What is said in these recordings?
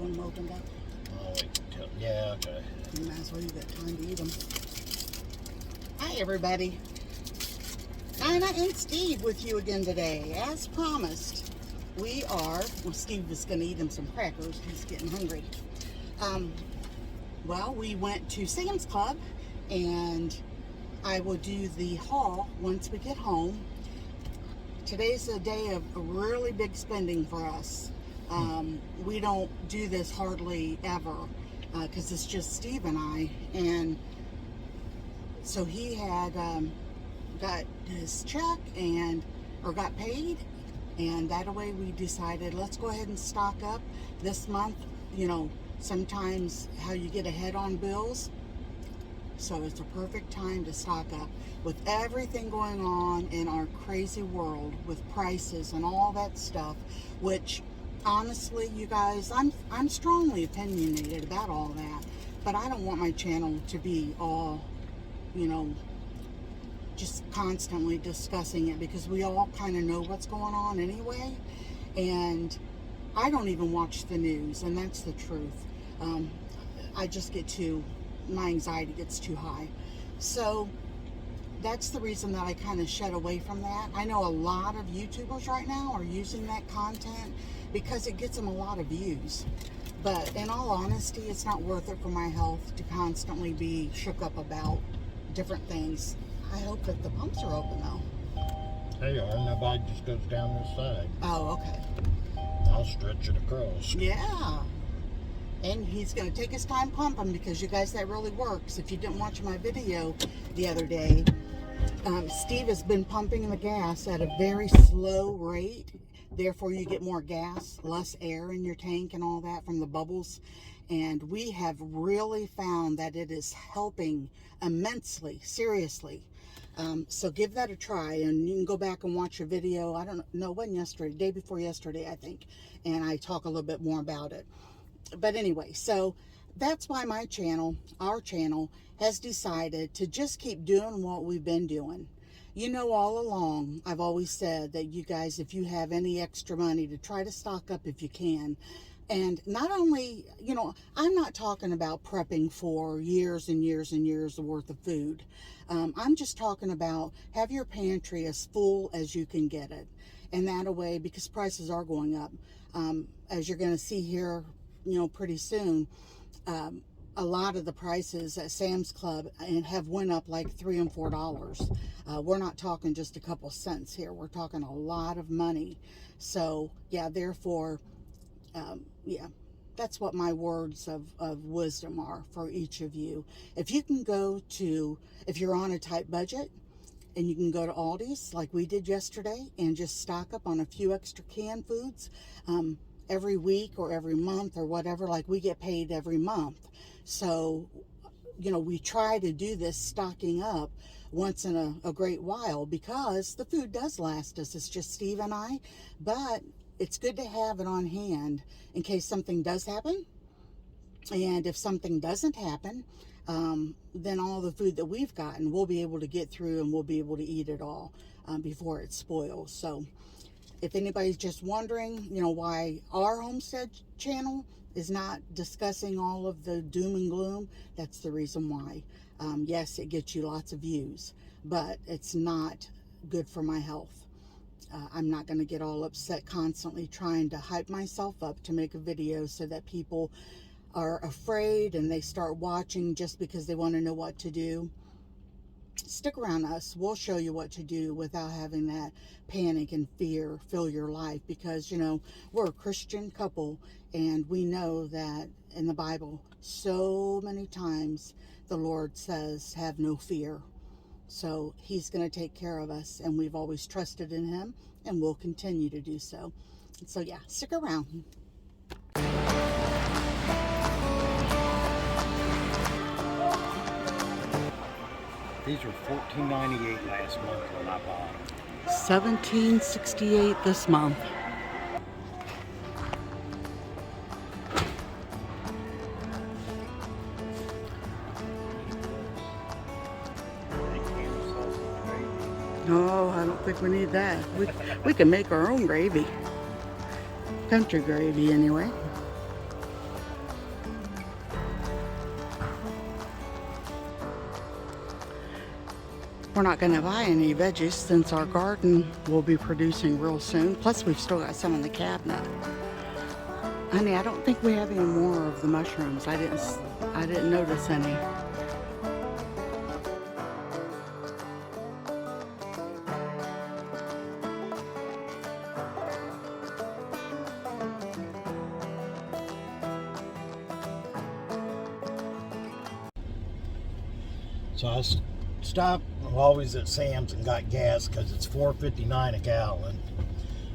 want them opened up? I'll wait until, yeah, okay. You might as well, you got time to eat them. Hi, everybody. Dinah and Steve with you again today. As promised, we are, well, Steve was going to eat him some crackers. He's getting hungry. Well, we went to Sam's Club, and I will do the haul once we get home. Today's a day of really big spending for us. We don't do this hardly ever because it's just Steve and I. And so he had got his check or got paid, and that way we decided let's go ahead and stock up this month. You know, sometimes how you get ahead on bills. So it's a perfect time to stock up with everything going on in our crazy world with prices and all that stuff, which honestly, you guys, I'm strongly opinionated about all that, but I don't want my channel to be all, you know, just constantly discussing it, because we all kind of know what's going on anyway, and I don't even watch the news, and that's the truth. I just get my anxiety gets too high. So that's the reason that I kind of shed away from that. I know a lot of YouTubers right now are using that content because it gets them a lot of views. But in all honesty, it's not worth it for my health to constantly be shook up about different things. I hope that the pumps are open though. They are, and the bike just goes down this side. Oh, okay. I'll stretch it across. Yeah. And he's going to take his time pumping, because you guys, that really works. If you didn't watch my video the other day, Steve has been pumping the gas at a very slow rate. Therefore, you get more gas, less air in your tank and all that from the bubbles. And we have really found that it is helping immensely, seriously. So give that a try, and you can go back and watch a video. I don't know, when yesterday, day before yesterday, I think. And I talk a little bit more about it. But anyway, so that's why my channel, our channel, has decided to just keep doing what we've been doing. You know, all along, I've always said that you guys, if you have any extra money, to try to stock up if you can. And not only, you know, I'm not talking about prepping for years and years and years worth of food. I'm just talking about have your pantry as full as you can get it. And that way, because prices are going up, as you're going to see here, you know, pretty soon, a lot of the prices at Sam's Club have went up like $3 and $4. We're not talking just a couple cents here. We're talking a lot of money. So yeah, therefore, yeah, that's what my words of wisdom are for each of you. If you can go to, if you're on a tight budget, and you can go to Aldi's like we did yesterday and just stock up on a few extra canned foods, every week or every month or whatever. Like we get paid every month, so you know, we try to do this stocking up once in a great while, because the food does last us. It's just Steve and I, but it's good to have it on hand in case something does happen. And if something doesn't happen, then all the food that we've gotten we'll be able to get through, and we'll be able to eat it all before it spoils. So if anybody's just wondering, you know, why our homestead channel is not discussing all of the doom and gloom, that's the reason why. Yes, it gets you lots of views, but it's not good for my health. I'm not going to get all upset constantly trying to hype myself up to make a video so that people are afraid and they start watching just because they want to know what to do. Stick around us. We'll show you what to do without having that panic and fear fill your life, because, you know, we're a Christian couple, and we know that in the Bible so many times the Lord says have no fear. So he's going to take care of us, and we've always trusted in him, and we'll continue to do so. So yeah, stick around. These were $14.98 last month when I bought them. $17.68 this month. No, I don't think we need that. We can make our own gravy. Country gravy, anyway. we're not going to buy any veggies since our garden will be producing real soon. Plus, we've still got some in the cabinet. Honey, I don't think we have any more of the mushrooms. I didn't notice any. So I stopped always at Sam's and got gas because it's $4.59 a gallon.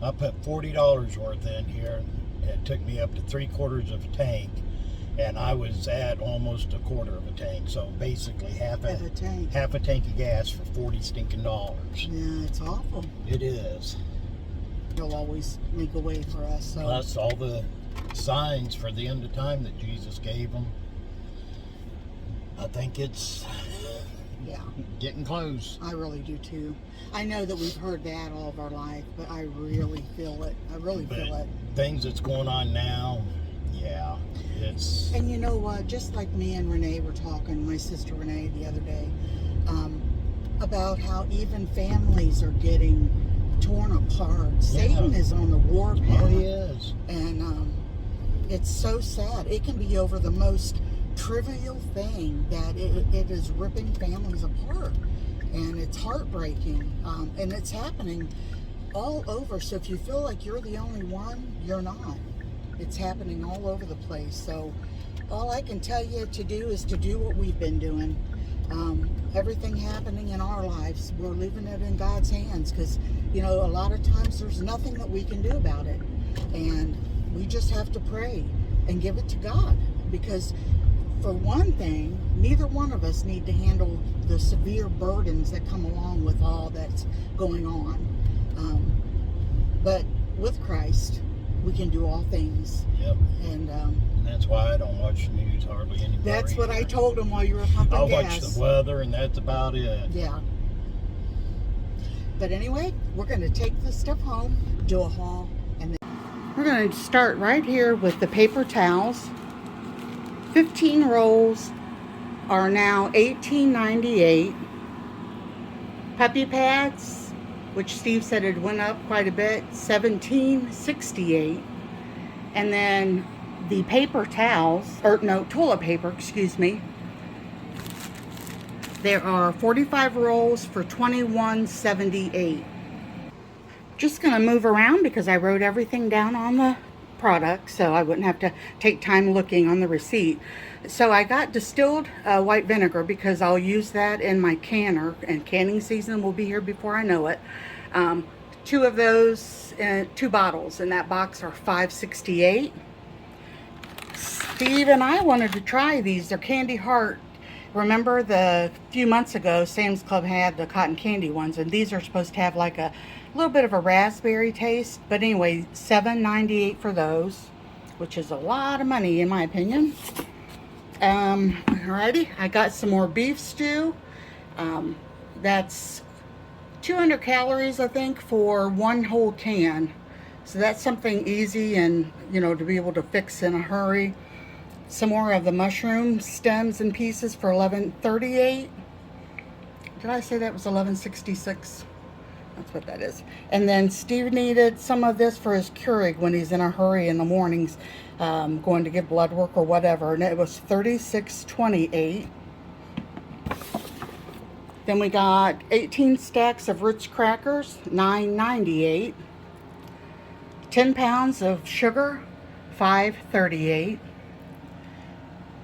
I put $40 worth in here. It took me up to 3/4 of a tank, and I was at almost 1/4 of a tank. So basically half a tank of gas for $40 stinking. Yeah, it's awful. It is. He'll always make a way for us. So. Plus all the signs for the end of time that Jesus gave them. I think it's getting close. I really do too. I know that we've heard that all of our life, but I really feel it. I really feel it. Things that's going on now, yeah, it's... And you know what? Just like me and Renee were talking, my sister Renee, the other day, about how even families are getting torn apart. Yeah. Satan is on the warpath. Oh, he is. And it's so sad. It can be over the most trivial thing that it is ripping families apart, and it's heartbreaking, and it's happening all over. So if you feel like you're the only one, you're not. It's happening all over the place. So all I can tell you to do is to do what we've been doing. Everything happening in our lives, we're leaving it in God's hands, because you know, a lot of times there's nothing that we can do about it, and we just have to pray and give it to God, because for one thing, neither one of us need to handle the severe burdens that come along with all that's going on. But with Christ, we can do all things. Yep. And that's why I don't watch the news hardly anymore. That's what I told him while you were pumping gas. I'll watch the weather, and that's about it. Yeah. But anyway, we're going to take this stuff home, do a haul, and then we're going to start right here with the paper towels. 15 rolls are now $18.98. Puppy pads, which Steve said it went up quite a bit, $17.68. And then the paper towels, or no, toilet paper, excuse me. There are 45 rolls for $21.78. Just gonna move around because I wrote everything down on the product, so I wouldn't have to take time looking on the receipt. So I got distilled white vinegar because I'll use that in my canner, and canning season will be here before I know it. 2 of those, 2 bottles in that box are $5.68. Steve and I wanted to try these. They're candy heart. Remember the few months ago Sam's Club had the cotton candy ones, and these are supposed to have like a little bit of a raspberry taste, but anyway, $7.98 for those, which is a lot of money in my opinion. Alrighty, I got some more beef stew. That's 200 calories, I think, for 1 whole can. So that's something easy and, you know, to be able to fix in a hurry. Some more of the mushroom stems and pieces for $11.38. Did I say that was $11.66? That's what that is. And then Steve needed some of this for his Keurig when he's in a hurry in the mornings, going to get blood work or whatever, and it was $36.28. Then we got 18 stacks of Ritz Crackers, $9.98. 10 pounds of sugar, $5.38.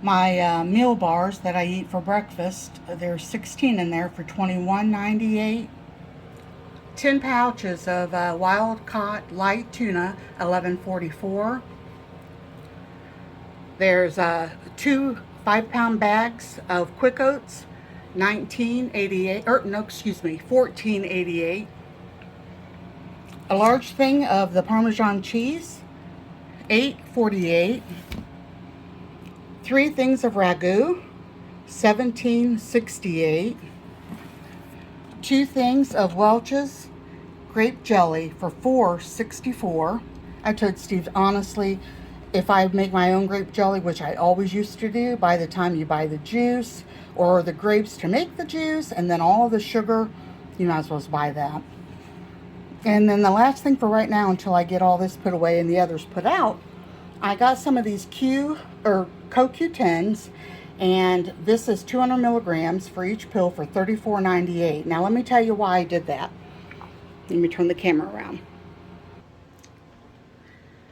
My meal bars that I eat for breakfast, there's 16 in there for $21.98. 10 pouches of wild caught light tuna, $11.44. There's 2 5-pound bags of Quick Oats, $14.88. A large thing of the Parmesan cheese, $8.48. 3 things of ragu, $17.68. 2 things of Welch's grape jelly for $4.64. I told Steve, honestly, if I make my own grape jelly, which I always used to do, by the time you buy the juice, or the grapes to make the juice, and then all the sugar, you might as well buy that. And then the last thing for right now, until I get all this put away and the others put out, I got some of these CoQ10s, and this is 200 milligrams for each pill for $34.98. Now let me tell you why I did that. Let me turn the camera around.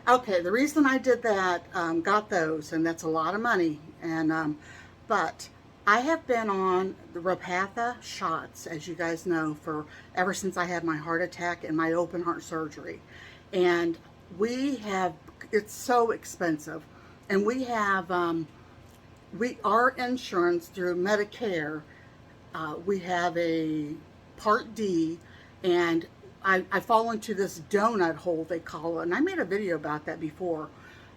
Okay, the reason I did that, got those, and that's a lot of money, and but I have been on the Repatha shots, as you guys know, for ever since I had my heart attack and my open heart surgery. And it's so expensive. And we have, our insurance through Medicare, we have a Part D, and I fall into this donut hole, they call it. And I made a video about that before,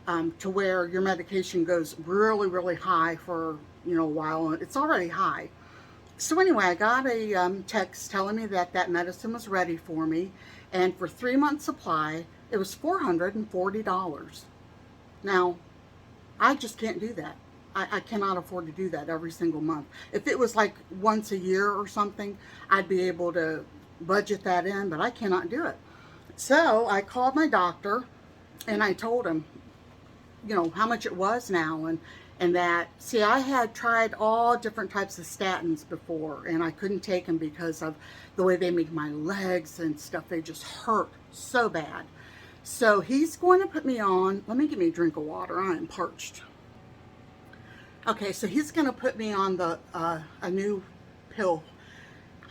to where your medication goes really, really high for, a while. It's already high. So anyway, I got a text telling me that that medicine was ready for me. And for 3 months supply, it was $440. Now, I just can't do that. I cannot afford to do that every single month. If it was like once a year or something, I'd be able to budget that in, but I cannot do it. So I called my doctor and I told him, how much it was now, and that, see, I had tried all different types of statins before, and I couldn't take them because of the way they make my legs and stuff. They just hurt so bad. So he's going to put me on, let me get me a drink of water, I am parched. Okay, so he's going to put me on a new pill.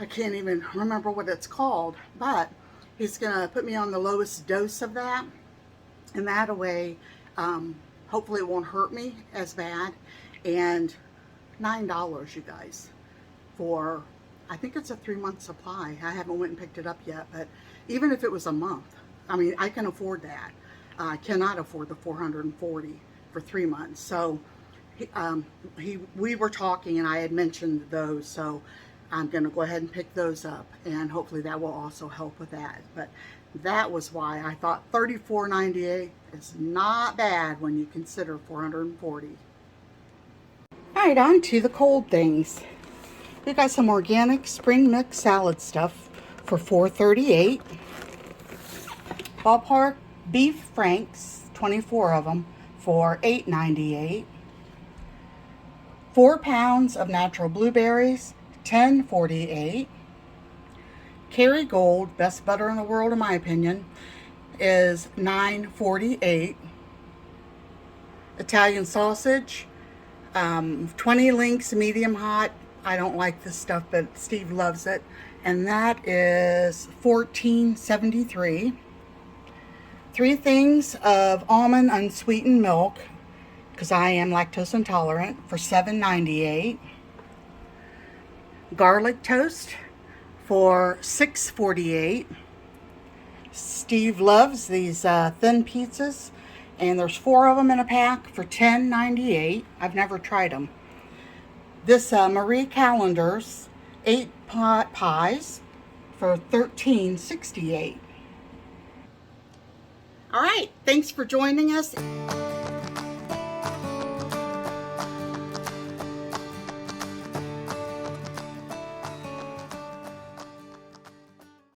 I can't even remember what it's called, but he's going to put me on the lowest dose of that, and that way, hopefully it won't hurt me as bad. And $9, you guys, for, I think it's a 3-month supply. I haven't went and picked it up yet, but even if it was a month, I mean, I can afford that. I cannot afford the $440 for 3 months. So we were talking, and I had mentioned those, so I'm going to go ahead and pick those up, and hopefully that will also help with that. But that was why I thought $34.98 is not bad when you consider $440. All right, on to the cold things. We got some organic spring mix salad stuff for $4.38. Ballpark beef franks, 24 of them, for $8.98. 4 pounds of natural blueberries, $10.48. Kerrygold, best butter in the world in my opinion, is $9.48. Italian sausage, 20 links, medium hot. I don't like this stuff, but Steve loves it, and that is $14.73. 3 things of almond unsweetened milk, because I am lactose intolerant, for $7.98. Garlic toast for $6.48. Steve loves these thin pizzas, and there's 4 of them in a pack for $10.98. I've never tried them. This Marie Callender's 8-pot pies for $13.68. All right, thanks for joining us.